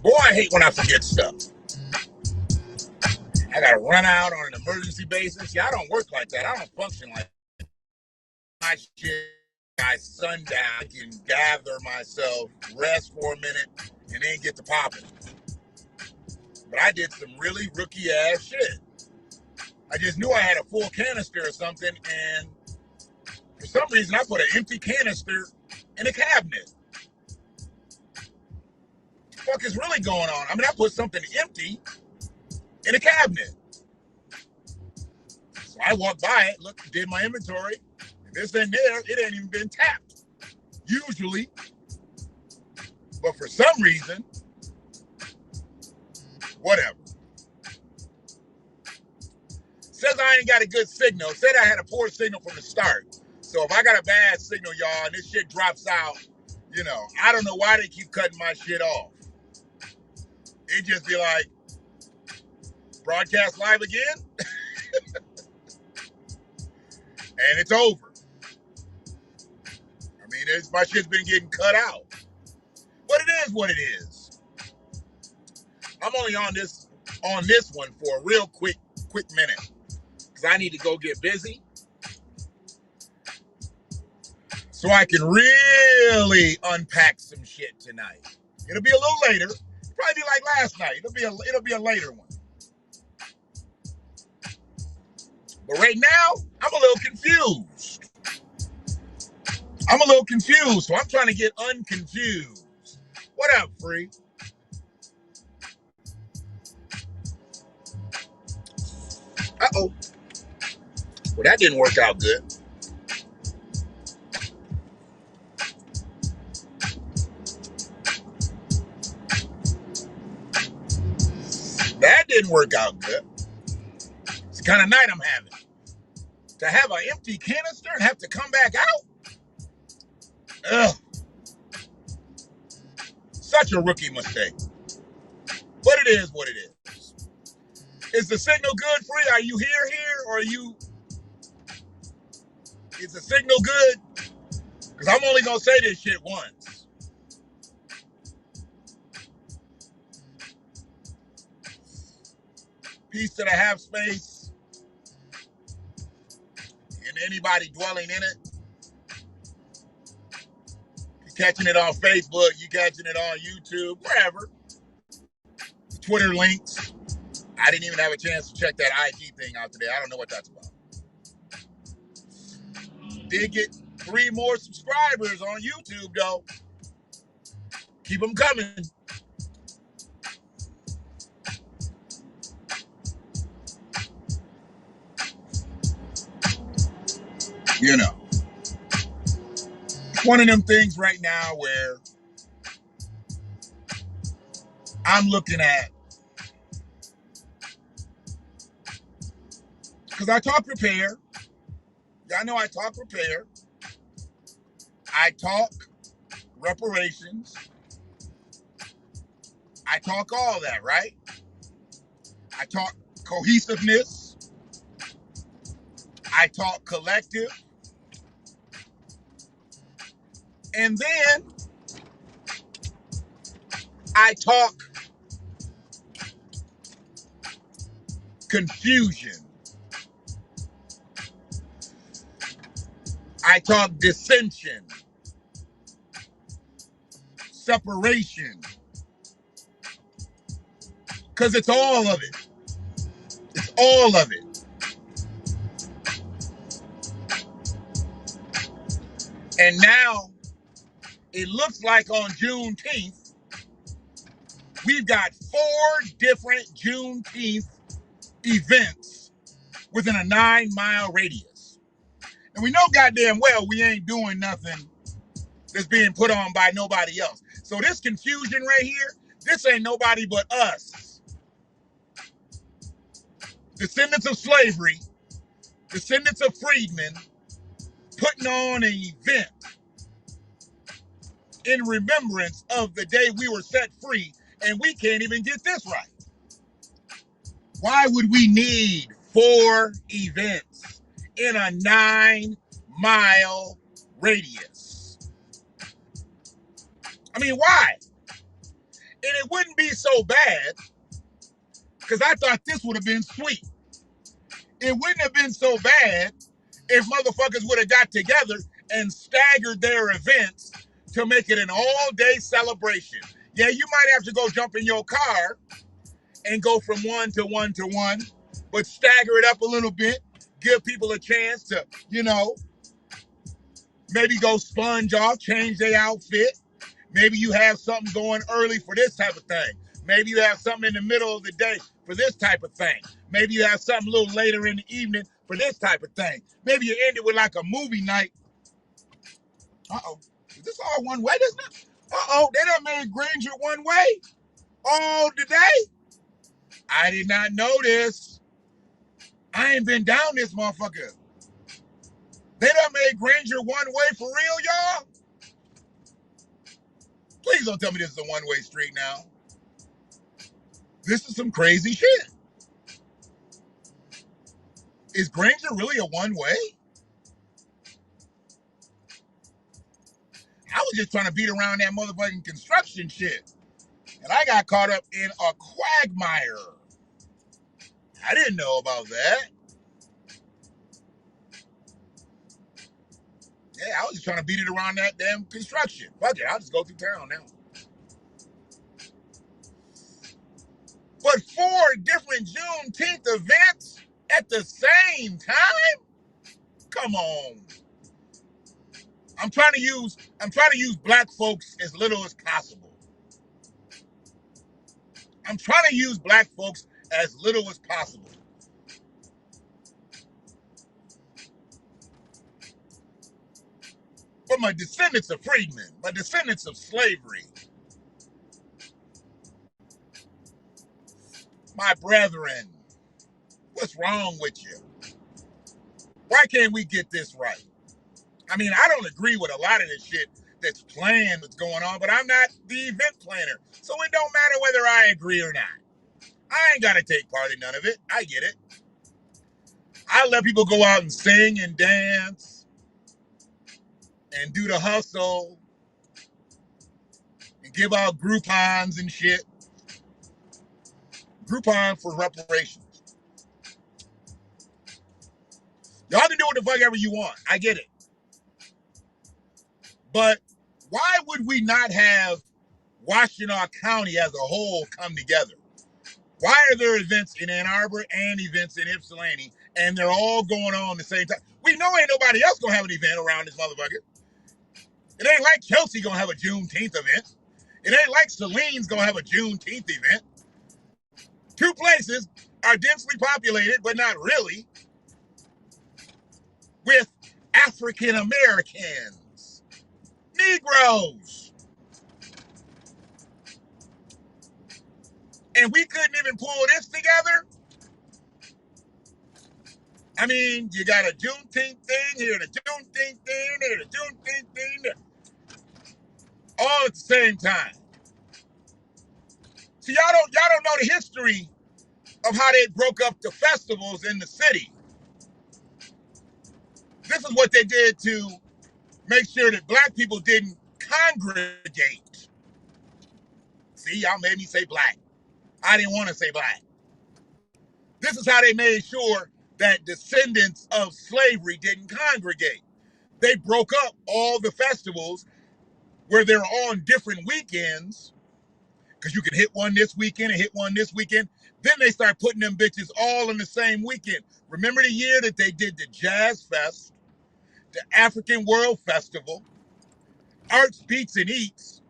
Boy, I hate when I forget stuff. I gotta run out on an emergency basis. Yeah, I don't work like that. I don't function like that. My shit, by sundown, I can gather myself, rest for a minute, and then get to popping. But I did some really rookie ass shit. I just knew I had a full canister or something, and for some reason I put an empty canister in a cabinet. What the fuck is really going on? I mean, I put something empty in a cabinet. So I walked by it, looked, did my inventory. If it's in there, it ain't even been tapped. Usually. But for some reason, whatever. Says I ain't got a good signal. Said I had a poor signal from the start. So if I got a bad signal, y'all, and this shit drops out, you know, I don't know why they keep cutting my shit off. It just be like, broadcast live again? And it's over. I mean, my shit's been getting cut out. But it is what it is. I'm only on this one for a real quick minute. Because I need to go get busy. So I can really unpack some shit tonight. It'll be a little later. It'll probably be like last night. It'll be a later one. But right now, I'm a little confused. So I'm trying to get unconfused. What up, Free? Uh-oh. Well, that didn't work out good. That didn't work out good. It's the kind of night I'm having. To have an empty canister and have to come back out? Ugh. Such a rookie mistake. But it is what it is. Is the signal good, Free? Are you here, or are you... Is the signal good? Because I'm only going to say this shit once. Peace to the half space. And anybody dwelling in it. You're catching it on Facebook. You're catching it on YouTube. Wherever. Twitter links. I didn't even have a chance to check that IG thing out today. I don't know what that's about. Did get 3 more subscribers on YouTube, though. Keep them coming. You know. It's one of them things right now where I'm looking at, because I talk repair. Y'all know I talk repair. I talk reparations. I talk all that, right? I talk cohesiveness. I talk collective. And then I talk confusion. I talk dissension, separation, because it's all of it. It's all of it. And now it looks like on Juneteenth, we've got 4 different Juneteenth events within a 9-mile radius. And we know goddamn well we ain't doing nothing that's being put on by nobody else. So this confusion right here, this ain't nobody but us. Descendants of slavery, descendants of freedmen, putting on an event in remembrance of the day we were set free, and we can't even get this right. Why would we need 4 events in a 9-mile radius? I mean, why? And it wouldn't be so bad because I thought this would have been sweet. It wouldn't have been so bad if motherfuckers would have got together and staggered their events to make it an all-day celebration. Yeah, you might have to go jump in your car and go from one to one to one, but stagger it up a little bit, give people a chance to, maybe go sponge off, change their outfit. Maybe you have something going early for this type of thing. Maybe you have something in the middle of the day for this type of thing. Maybe you have something a little later in the evening for this type of thing. Maybe you end it with like a movie night. Uh-oh. Is this all one way? This not. Uh-oh. They done made Granger one way all today. I did not know this. I ain't been down this motherfucker. They done made Granger one way for real, y'all? Please don't tell me this is a one-way street now. This is some crazy shit. Is Granger really a one-way? I was just trying to beat around that motherfucking construction shit. And I got caught up in a quagmire. I didn't know about that. Yeah, I was just trying to beat it around that damn construction. Fuck it, I'll just go through town now. But 4 different Juneteenth events at the same time? Come on. I'm trying to use black folks as little as possible. I'm trying to use black folks as little as possible. But my descendants of freedmen, my descendants of slavery, my brethren, what's wrong with you? Why can't we get this right? I mean, I don't agree with a lot of this shit that's planned, that's going on, but I'm not the event planner. So it don't matter whether I agree or not. I ain't got to take part in none of it. I get it. I let people go out and sing and dance and do the hustle and give out Groupons and shit. Groupon for reparations. Y'all can do what the fuck ever you want. I get it. But why would we not have Washtenaw County as a whole come together? Why are there events in Ann Arbor and events in Ypsilanti, and they're all going on at the same time? We know ain't nobody else gonna have an event around this motherfucker. It ain't like Chelsea gonna have a Juneteenth event. It ain't like Celine's gonna have a Juneteenth event. 2 places are densely populated, but not really, with African Americans, Negroes. And we couldn't even pull this together? I mean, you got a Juneteenth thing here, the Juneteenth thing there, the Juneteenth thing there. All at the same time. So y'all don't know the history of how they broke up the festivals in the city. This is what they did to make sure that black people didn't congregate. See, y'all made me say black. I didn't want to say black. This is how they made sure that descendants of slavery didn't congregate. They broke up all the festivals where they're on different weekends, because you can hit one this weekend and hit one this weekend. Then they start putting them bitches all in the same weekend. Remember the year that they did the Jazz Fest, the African World Festival, Arts, Beats, and Eats,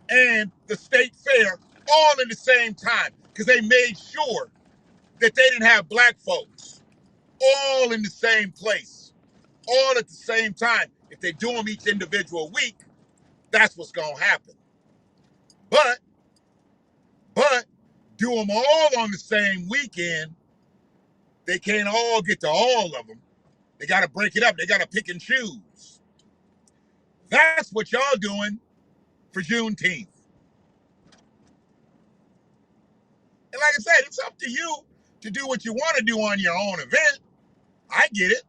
and the State Fair all in the same time, because they made sure that they didn't have black folks all in the same place, all at the same time. If they do them each individual week, that's what's going to happen. But do them all on the same weekend, they can't all get to all of them. They got to break it up. They got to pick and choose. That's what y'all doing for Juneteenth. And like I said, it's up to you to do what you want to do on your own event. I get it.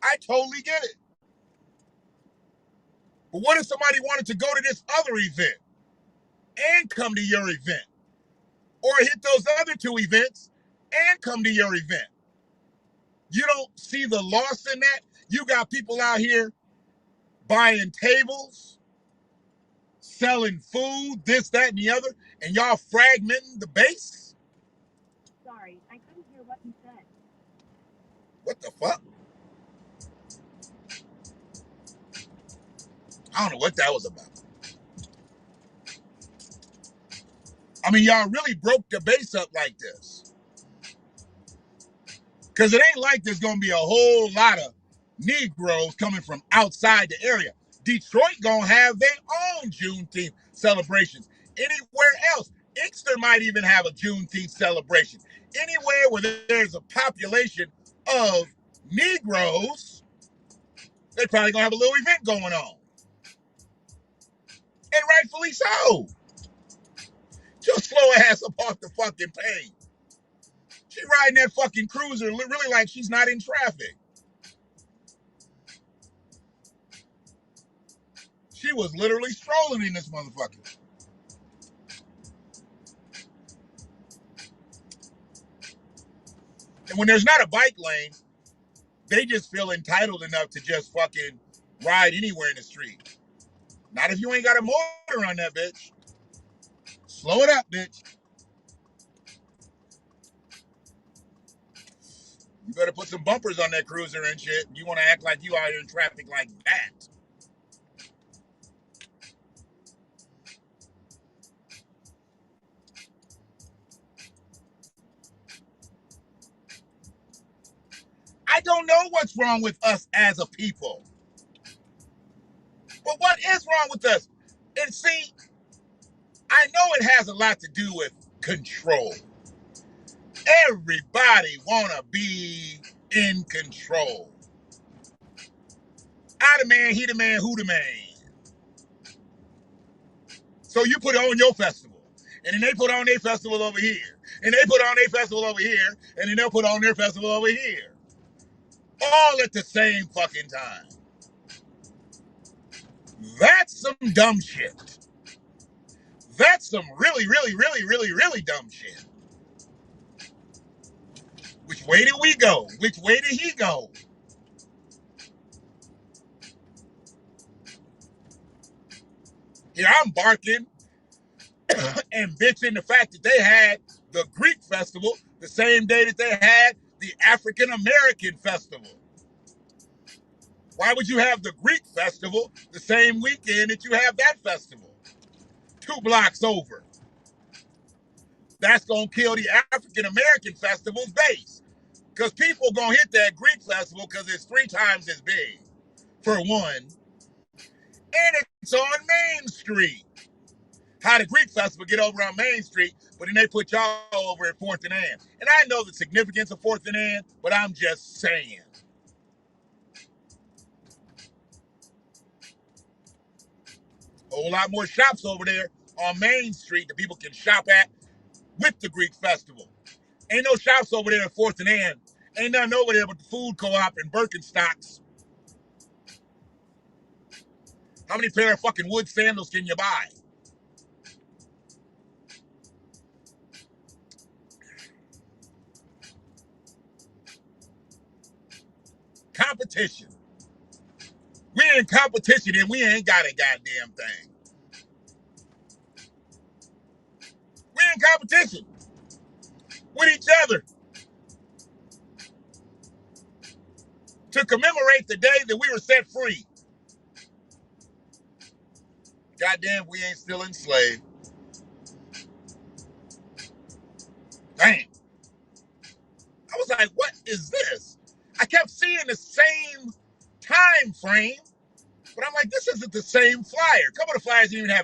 I totally get it. But what if somebody wanted to go to this other event? and come to your event, or hit those other two events and come to your event. You don't see the loss in that? You got people out here buying tables, selling food, this, that, and the other, and y'all fragmenting the base? Sorry, I couldn't hear what you said. What the fuck? I don't know what that was about. I mean, y'all really broke the base up like this. Because it ain't like there's going to be a whole lot of Negroes coming from outside the area. Detroit going to have their own Juneteenth celebrations. Anywhere else, Inkster might even have a Juneteenth celebration. Anywhere where there's a population of Negroes, they probably going to have a little event going on. And rightfully so. Just slow ass up off the fucking pain. She riding that fucking cruiser really like she's not in traffic. She was literally strolling in this motherfucker. And when there's not a bike lane, they just feel entitled enough to just fucking ride anywhere in the street. Not if you ain't got a motor on that bitch. Slow it up, bitch. You better put some bumpers on that cruiser and shit. You want to act like you out here in traffic like that. I don't know what's wrong with us as a people. But what is wrong with us? And see, I know it has a lot to do with control. Everybody wanna be in control. I the man, he the man, who the man. So you put on your festival. And then they put on their festival over here. And they put on their festival over here. And then they'll put on their festival over here. All at the same fucking time. That's some dumb shit. That's some really, really, really, really, really dumb shit. Which way did we go? Which way did he go? Here I'm barking and bitching the fact that they had the Greek festival the same day that they had the African American festival. Why would you have the Greek festival the same weekend that you have that festival? 2 blocks over. That's going to kill the African American festival's base. Because people going to hit that Greek festival because it's 3 times as big, for one. And it's on Main Street. How the Greek festival get over on Main Street, but then they put y'all over at 4th and Ann. And I know the significance of 4th and Ann, but I'm just saying. A whole lot more shops over there on Main Street that people can shop at with the Greek festival. Ain't no shops over there at 4th and Ann. Ain't nothing over there but the food co-op and Birkenstocks. How many pair of fucking wood sandals can you buy? Competition. We in competition and we ain't got a goddamn thing. We in competition with each other to commemorate the day that we were set free. Goddamn, we ain't still enslaved. Damn. I was like, what is this? I kept seeing the same time frame, but I'm like, this isn't the same flyer. A couple of the flyers didn't even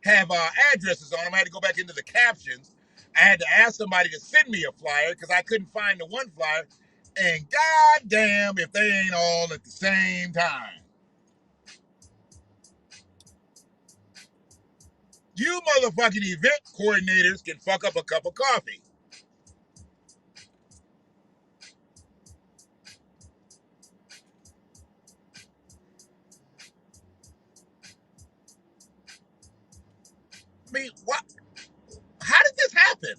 have addresses on them. I had to go back into the captions. I had to ask somebody to send me a flyer because I couldn't find the one flyer. And goddamn, if they ain't all at the same time. You motherfucking event coordinators can fuck up a cup of coffee. mean, what? How did this happen?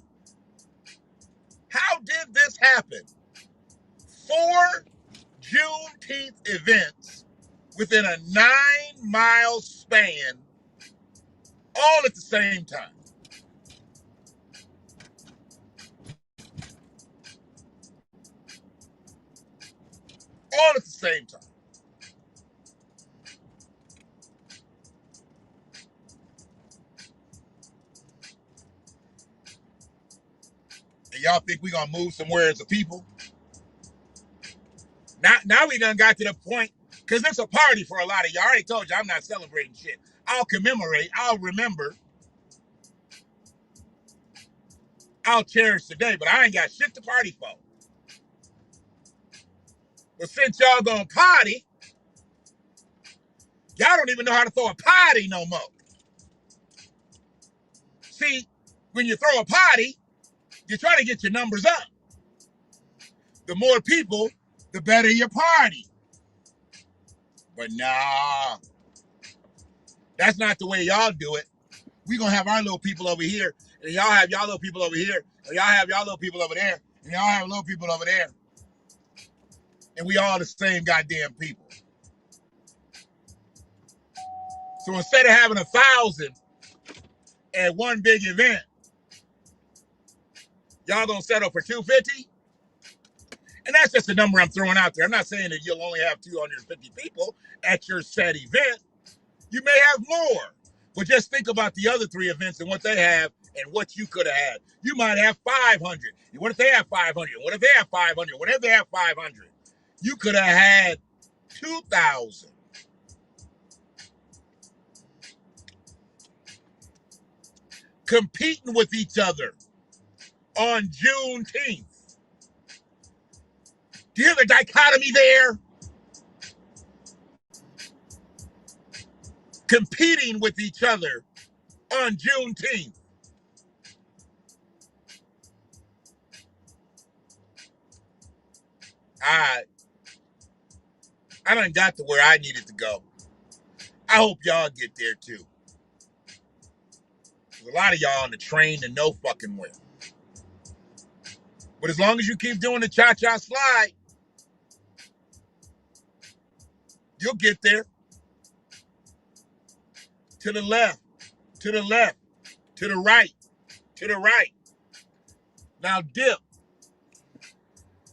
How did this happen? 4 Juneteenth events within a 9-mile span, all at the same time. All at the same time. And y'all think we gonna move somewhere as a people? Now we done got to the point, because it's a party for a lot of y'all. I already told you I'm not celebrating shit. I'll commemorate, I'll remember, I'll cherish the day, but I ain't got shit to party for. But since y'all gonna party, y'all don't even know how to throw a party no more. See, when you throw a party, you try to get your numbers up. The more people, the better your party. But nah, that's not the way y'all do it. We gonna have our little people over here, and y'all have y'all little people over here, and y'all have y'all little people over there, and y'all have little people over there. And we all the same goddamn people. So instead of having 1,000 at one big event, y'all gonna settle for 250? And that's just the number I'm throwing out there. I'm not saying that you'll only have 250 people at your set event. You may have more. But just think about the other 3 events and what they have and what you could have had. You might have 500. And what if they have 500? What if they have 500? What if they have 500? You could have had 2,000. Competing with each other on Juneteenth. Do you hear the dichotomy there? Competing with each other on Juneteenth. I done got to where I needed to go. I hope y'all get there too. There's a lot of y'all on the train to no fucking where. But as long as you keep doing the cha-cha slide, you'll get there. To the left, to the left, to the right, to the right. Now dip,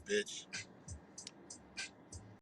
bitch.